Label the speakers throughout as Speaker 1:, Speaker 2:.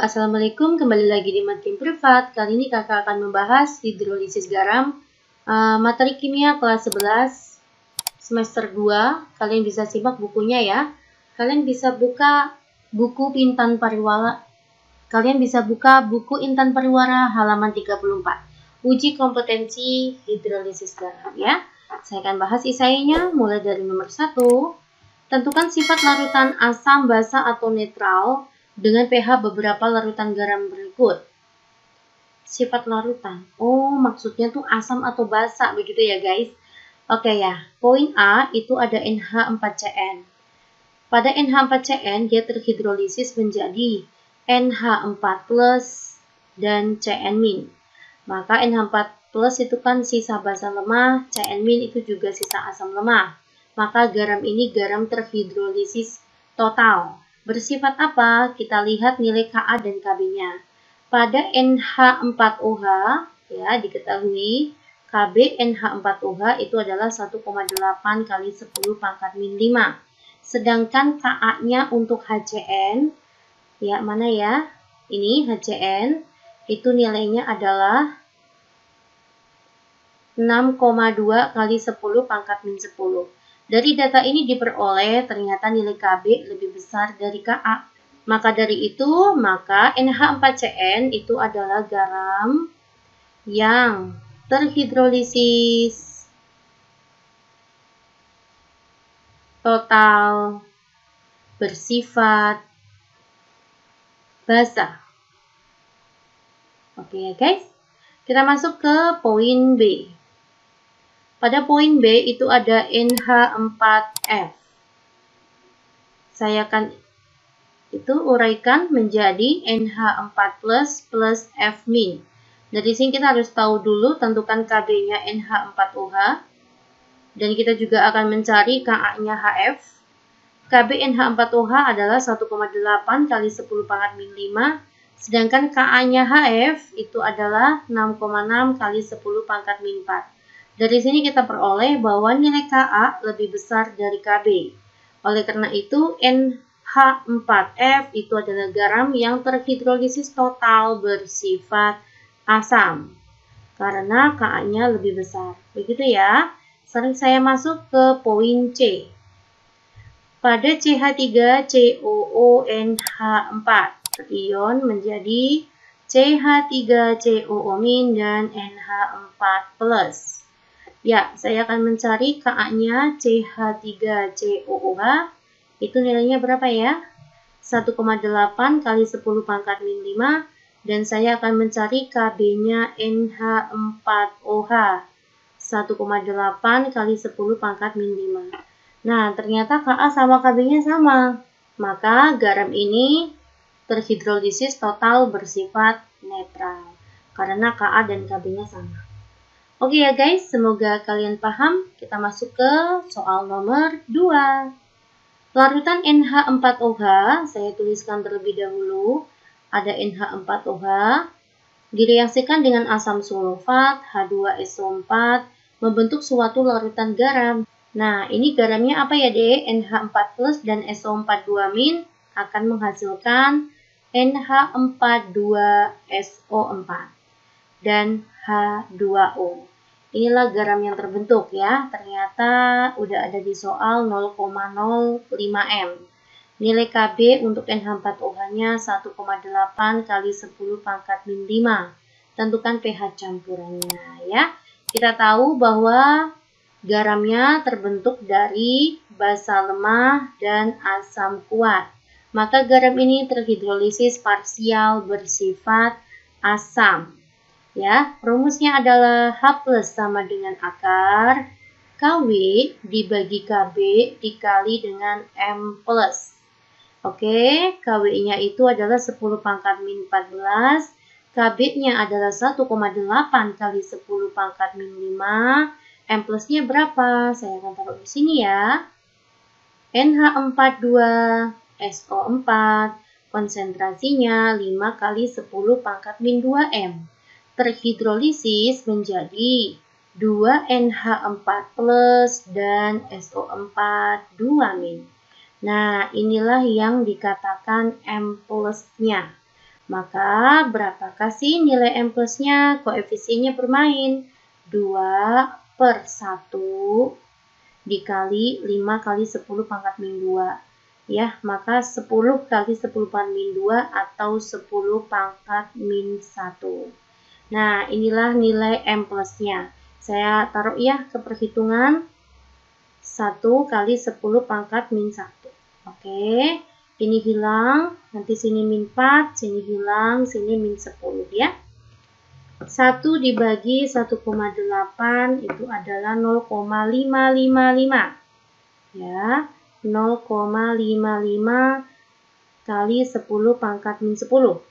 Speaker 1: Assalamualaikum, kembali lagi di Makin Privat. Kali ini kakak akan membahas hidrolisis garam, materi kimia kelas 11 semester 2. Kalian bisa simak bukunya ya. Kalian bisa buka buku Intan Pariwara. Kalian bisa buka buku Intan Pariwara halaman 34. Uji kompetensi hidrolisis garam ya. Saya akan bahas esainya mulai dari nomor 1. Tentukan sifat larutan asam, basa atau netral dengan pH beberapa larutan garam berikut. Sifat larutan. Oh, maksudnya tuh asam atau basa begitu ya, guys. Oke ya. Poin A itu ada NH4CN. Pada NH4CN dia terhidrolisis menjadi NH4+ dan CN-. Maka NH4+ itu kan sisa basa lemah, CN- itu juga sisa asam lemah. Maka garam ini garam terhidrolisis total. Bersifat apa? Kita lihat nilai Ka dan Kb-nya. Pada NH4OH, ya diketahui Kb NH4OH itu adalah 1,8 kali 10 pangkat min 5. Sedangkan Ka-nya untuk HCN, ya mana ya? Ini HCN, itu nilainya adalah 6,2 kali 10 pangkat min 10. Dari data ini diperoleh ternyata nilai Kb lebih besar dari Ka. Maka dari itu, maka NH4CN itu adalah garam yang terhidrolisis total bersifat basa. Oke ya guys, kita masuk ke poin B. Pada poin B itu ada NH4F. Saya akan uraikan menjadi NH4+ plus F-. Dari sini kita harus tahu dulu tentukan Kb-nya NH4OH. Dan kita juga akan mencari Ka-nya HF. Kb NH4OH adalah 1,8 kali 10 pangkat min 5. Sedangkan Ka-nya HF itu adalah 6,6 kali 10 pangkat min 4. Dari sini kita peroleh bahwa nilai Ka lebih besar dari Kb. Oleh karena itu, NH4F itu adalah garam yang terhidrolisis total bersifat asam. Karena Ka-nya lebih besar. Begitu ya. Sekarang saya masuk ke poin C. Pada CH3COONH4, ion menjadi CH3COO- dan NH4+. Ya, saya akan mencari Ka-nya CH3COOH. Itu nilainya berapa ya? 1,8 kali 10 pangkat min 5. Dan saya akan mencari Kb-nya NH4OH. 1,8 kali 10 pangkat min 5. Nah, ternyata Ka sama Kb-nya sama. Maka garam ini terhidrolisis total bersifat netral. Karena Ka dan Kb-nya sama. Oke ya guys, semoga kalian paham. Kita masuk ke soal nomor 2. Larutan NH4OH, saya tuliskan terlebih dahulu. Ada NH4OH, direaksikan dengan asam sulfat, H2SO4, membentuk suatu larutan garam. Nah, ini garamnya apa ya, Dek? NH4+ dan SO42- akan menghasilkan NH42SO4 dan H2O. Inilah garam yang terbentuk ya. Ternyata udah ada di soal 0,05 M. Nilai Kb untuk NH4OH-nya 1,8 kali 10 pangkat min 5. Tentukan pH campurannya ya. Kita tahu bahwa garamnya terbentuk dari basa lemah dan asam kuat. Maka garam ini terhidrolisis parsial bersifat asam. Ya, rumusnya adalah H+ sama dengan akar Kw dibagi Kb dikali dengan M+. Oke, Kw-nya itu adalah 10 pangkat min 14. Kb-nya adalah 1,8 kali 10 pangkat min 5. M plus-nya berapa? Saya akan taruh di sini ya. NH42SO4. Konsentrasinya 5 kali 10 pangkat min 2 M. Terhidrolisis menjadi 2NH4+ dan SO4 2-. Nah, inilah yang dikatakan M+-nya. Maka berapakah sih nilai M plusnya? Koefisiennya bermain. 2/1 dikali 5 kali 10 pangkat min 2. Ya, maka 10 kali 10 pangkat min 2 atau 10 pangkat min 1. Nah, inilah nilai M plusnya. Saya taruh ya ke perhitungan 1 kali 10 pangkat min 1. Oke, ini hilang, nanti sini min 4, sini hilang, sini min 10 ya. 1 dibagi 1,8 itu adalah 0,555. Ya, 0,55 kali 10 pangkat min 10.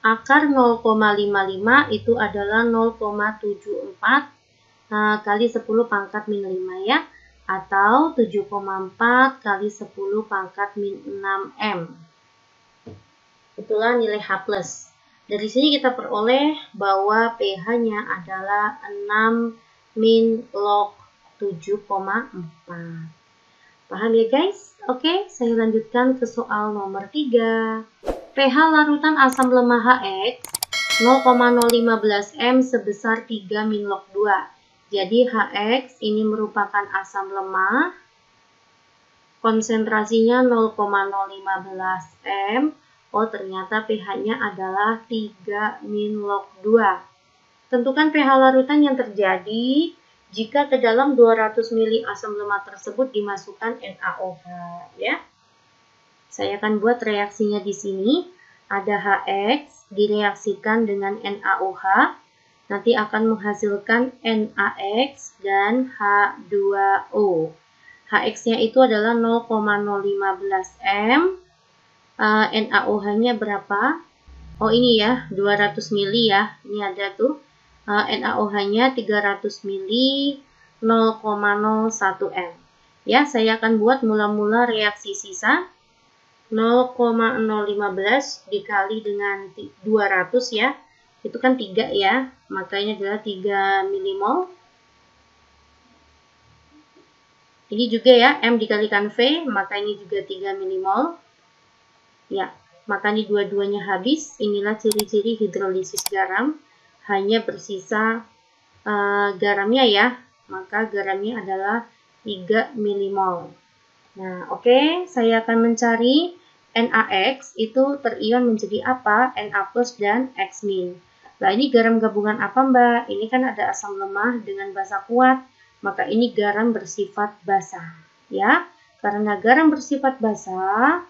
Speaker 1: Akar 0,55 itu adalah 0,74 kali 10 pangkat min 5 ya. Atau 7,4 kali 10 pangkat min 6M. Itulah nilai H+. Dari sini kita peroleh bahwa pH-nya adalah 6 min log 7,4. Paham ya guys? Oke, saya lanjutkan ke soal nomor 3. pH larutan asam lemah HX 0,015 M sebesar 3 min log 2. Jadi HX ini merupakan asam lemah, konsentrasinya 0,015 M. Oh, ternyata pH-nya adalah 3 min log 2. Tentukan pH larutan yang terjadi jika ke dalam 200 ml asam lemah tersebut dimasukkan NaOH ya. Saya akan buat reaksinya di sini. Ada HX direaksikan dengan NaOH. Nanti akan menghasilkan NaX dan H2O. HX-nya itu adalah 0,015 M. NaOH-nya berapa? Oh ini ya, 200 ml ya. Ini ada tuh. NaOH-nya 300 ml, 0,01 M. Ya, saya akan buat mula-mula reaksi sisa. 0,015 dikali dengan 200 ya. Itu kan 3 ya, maka ini adalah 3 milimol. Ini juga ya, M dikalikan V, maka ini juga 3 milimol. Ya, maka ini dua-duanya habis. Inilah ciri-ciri hidrolisis garam. Hanya bersisa garamnya ya, maka garamnya adalah 3 milimol. Nah, oke, saya akan mencari NaX itu terion menjadi apa? Na plus dan X min. Nah, ini garam gabungan apa, Mbak? Ini kan ada asam lemah dengan basa kuat, maka ini garam bersifat basa, ya. Karena garam bersifat basa,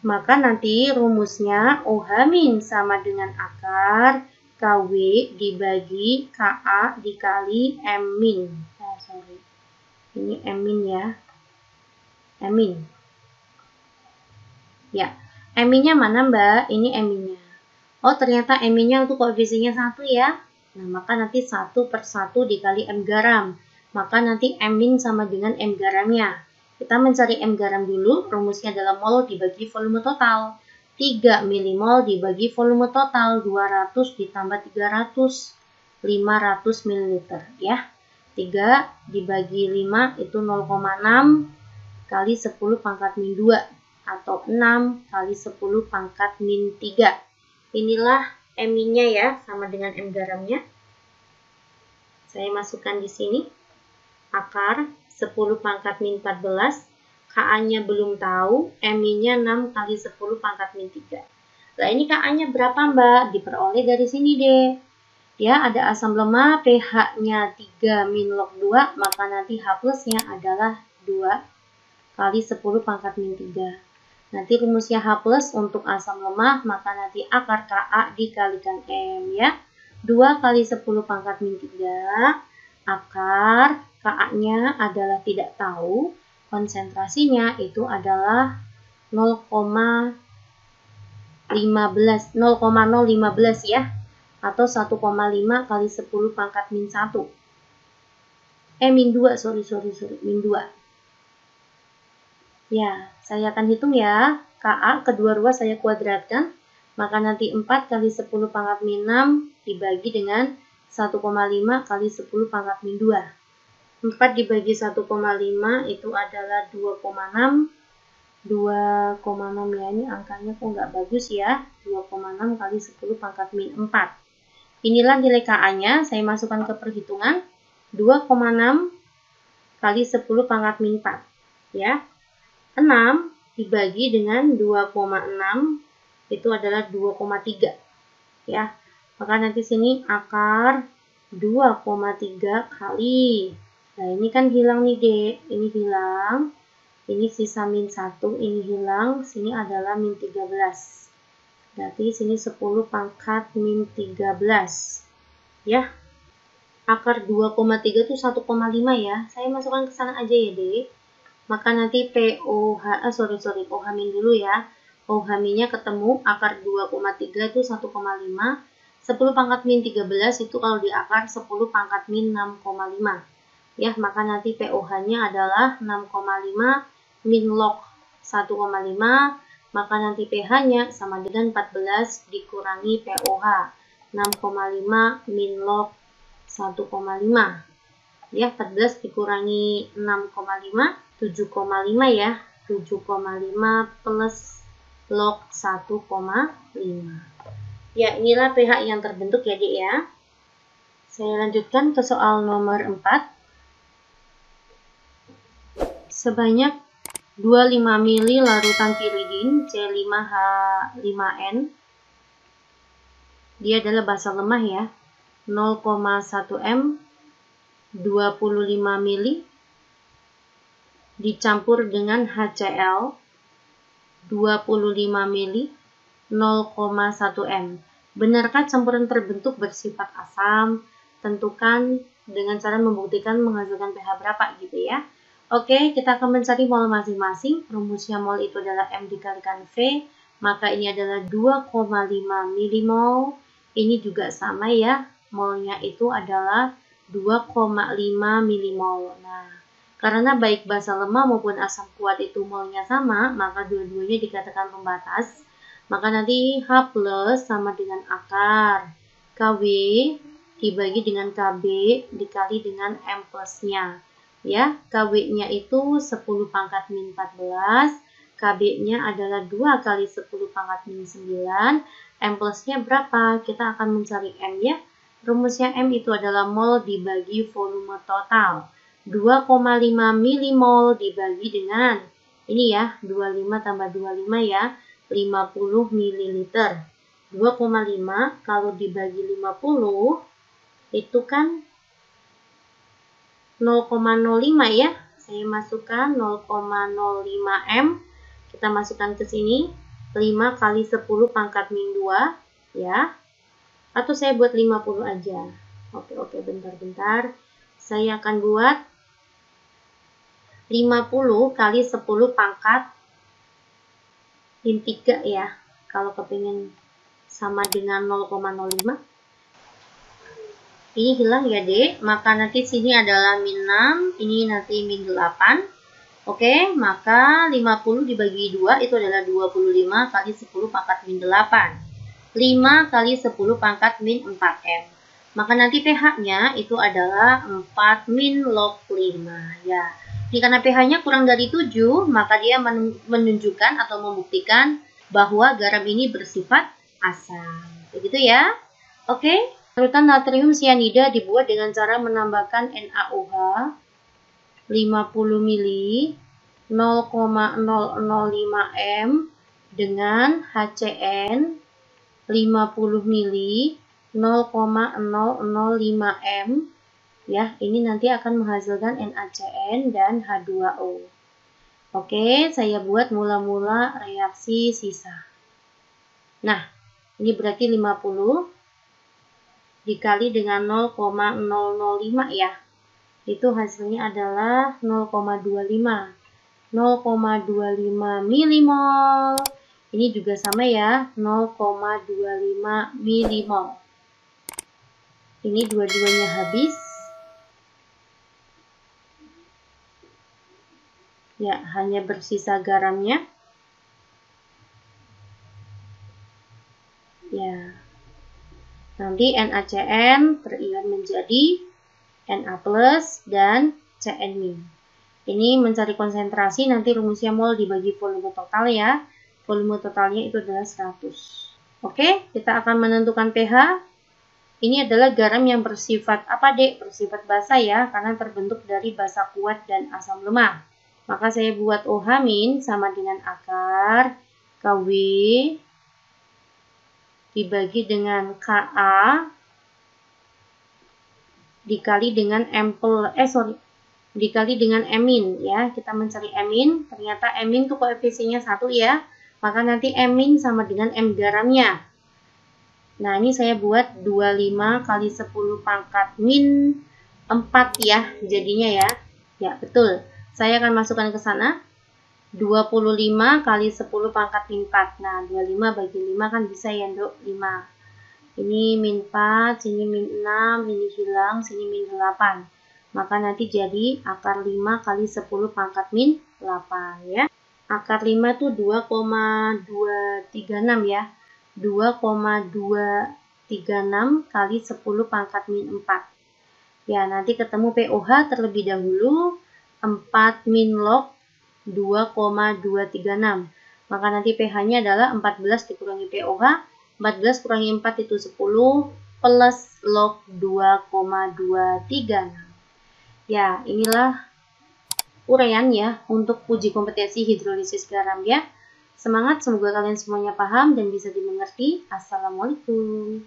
Speaker 1: maka nanti rumusnya OH- sama dengan akar KW dibagi Ka dikali M-. Oh, sorry. Ini M- ya. M-. Ya, M-nya mana, Mbak? Ini M-nya. Oh, ternyata M-nya untuk koefisiennya 1 ya. Nah, maka nanti 1/1 dikali M garam. Maka nanti M- sama dengan M garamnya. Kita mencari M garam dulu. Rumusnya adalah mol dibagi volume total. 3 milimol dibagi volume total. 200 ditambah 300. 500 ml ya. 3 dibagi 5 itu 0,6 kali 10 pangkat min 2. Atau 6 kali 10 pangkat min 3. Inilah M-nya ya, sama dengan M garamnya. Saya masukkan di sini. Akar 10 pangkat min 14. Ka-nya belum tahu. M-nya 6 kali 10 pangkat min 3. Nah, ini Ka-nya berapa, Mbak? Diperoleh dari sini deh. Ya, ada asam lemah, pH-nya 3 min log 2, maka nanti H plusnya adalah 2 kali 10 pangkat min 3. Nanti rumusnya H plus untuk asam lemah, maka nanti akar Ka dikalikan M ya. 2 kali 10 pangkat min 3. Akar Ka-nya adalah tidak tahu. Konsentrasinya itu adalah 0,015 ya. Atau 1,5 kali 10 pangkat min 1. Min 2, sorry, min 2. Ya, saya akan hitung ya. Ka kedua ruas saya kuadratkan. Maka nanti 4 kali 10 pangkat min 6 dibagi dengan 1,5 kali 10 pangkat min 2. 4 dibagi 1,5 itu adalah 2,6. 2,6 ya, ini angkanya kok nggak bagus ya, 2,6 kali 10 pangkat min 4. Inilah nilai KA-nya, saya masukkan ke perhitungan, 2,6 kali 10 pangkat min 4. Ya, 6 dibagi dengan 2,6 itu adalah 2,3. Ya, maka nanti sini akar 2,3 kali. Nah, ini kan hilang nih, Dek. Ini hilang. Ini sisa min 1, ini hilang, sini adalah min 13. Berarti sini 10 pangkat min 13. Ya. Akar 2,3 itu 1,5 ya. Saya masukkan ke sana aja ya, Dek. Maka nanti POH, OH min dulu ya. OH minnya ketemu, akar 2,3 itu 1,5. 10 pangkat min 13 itu kalau di akar 10 pangkat min 6,5. Ya, maka nanti POH-nya adalah 6,5 min log 1,5, maka nanti pH-nya sama dengan 14 dikurangi POH. 6,5 min log 1,5. Ya, 14 dikurangi 6,5, 7,5 ya. 7,5 plus log 1,5. Ya, inilah pH yang terbentuk ya, Dek ya. Saya lanjutkan ke soal nomor 4. Sebanyak 25 mili larutan piridin C5H5N. Dia adalah basa lemah ya. 0,1 M 25 mili dicampur dengan HCl 25 mili 0,1 M. Benarkah campuran terbentuk bersifat asam? Tentukan dengan cara membuktikan menghasilkan pH berapa gitu ya. Oke, kita akan mencari mol masing-masing. Rumusnya mol itu adalah M dikalikan V, maka ini adalah 2,5 milimol. Ini juga sama ya, molnya itu adalah 2,5 milimol. Nah, karena baik basa lemah maupun asam kuat itu molnya sama, maka dua-duanya dikatakan pembatas. Maka nanti H plus sama dengan akar KW dibagi dengan KB dikali dengan M plusnya. Ya, KW-nya itu 10 pangkat min 14, KB-nya adalah 2 kali 10 pangkat min 9, M plusnya berapa? Kita akan mencari M ya. Rumusnya M itu adalah mol dibagi volume total. 2,5 milimol dibagi dengan, ini ya, 25 tambah 25 ya, 50 mililiter. 2,5 kalau dibagi 50, itu kan 0,05 ya. Saya masukkan 0,05 M. Kita masukkan ke sini. 5 kali 10 pangkat min 2 ya. Atau saya buat 50 aja. Oke, bentar. Saya akan buat 50 kali 10 pangkat min 3 ya. Kalau kepingin sama dengan 0,05. Ini hilang ya, Dek. Maka nanti sini adalah min 6, ini nanti min 8. Oke, maka 50 dibagi 2 itu adalah 25 kali 10 pangkat min 8. 5 kali 10 pangkat min 4M. Maka nanti pH-nya itu adalah 4 min log 5. Ya. Ini karena pH-nya kurang dari 7, maka dia menunjukkan atau membuktikan bahwa garam ini bersifat asam. Begitu ya. Oke. Larutan natrium sianida dibuat dengan cara menambahkan NaOH 50 mili 0,005 M dengan HCN 50 mili 0,005 M. Ya, ini nanti akan menghasilkan NaCN dan H2O. Oke, saya buat mula-mula reaksi sisa. Nah, ini berarti 50 dikali dengan 0,005 ya. Itu hasilnya adalah 0,25. 0,25 milimol. Ini juga sama ya, 0,25 milimol. Ini dua-duanya habis. Ya, hanya bersisa garamnya. Ya. Nanti NaCN terikat menjadi Na plus dan Cn-. Ini mencari konsentrasi, nanti rumusnya mol dibagi volume total ya. Volume totalnya itu adalah 100. Oke, kita akan menentukan pH. Ini adalah garam yang bersifat apa, Dek? Bersifat basa ya, karena terbentuk dari basa kuat dan asam lemah. Maka saya buat OH min sama dengan akar KW dibagi dengan Ka dikali dengan dikali dengan emin ya. Kita mencari emin, ternyata emin tuh koefisiennya 1 ya. Maka nanti emin sama dengan M garamnya. Nah, ini saya buat 25 kali 10 pangkat min 4 ya jadinya ya. Ya, betul. Saya akan masukkan ke sana 25 kali 10 pangkat min 4. Nah, 25 bagi 5 kan bisa ya, Dok? 5. Ini min 4, sini min 6, ini hilang, sini min 8. Maka nanti jadi akar 5 kali 10 pangkat min 8 ya. Akar 5 itu 2,236 ya. 2,236 kali 10 pangkat min 4. Ya, nanti ketemu POH terlebih dahulu. 4 min log 2,236. Maka nanti pH-nya adalah 14 dikurangi POH. 14 kurangi 4 itu 10 plus log 2,236. Ya, inilah uraian ya untuk uji kompetensi hidrolisis garam ya. Semangat, semoga kalian semuanya paham dan bisa dimengerti. Assalamualaikum.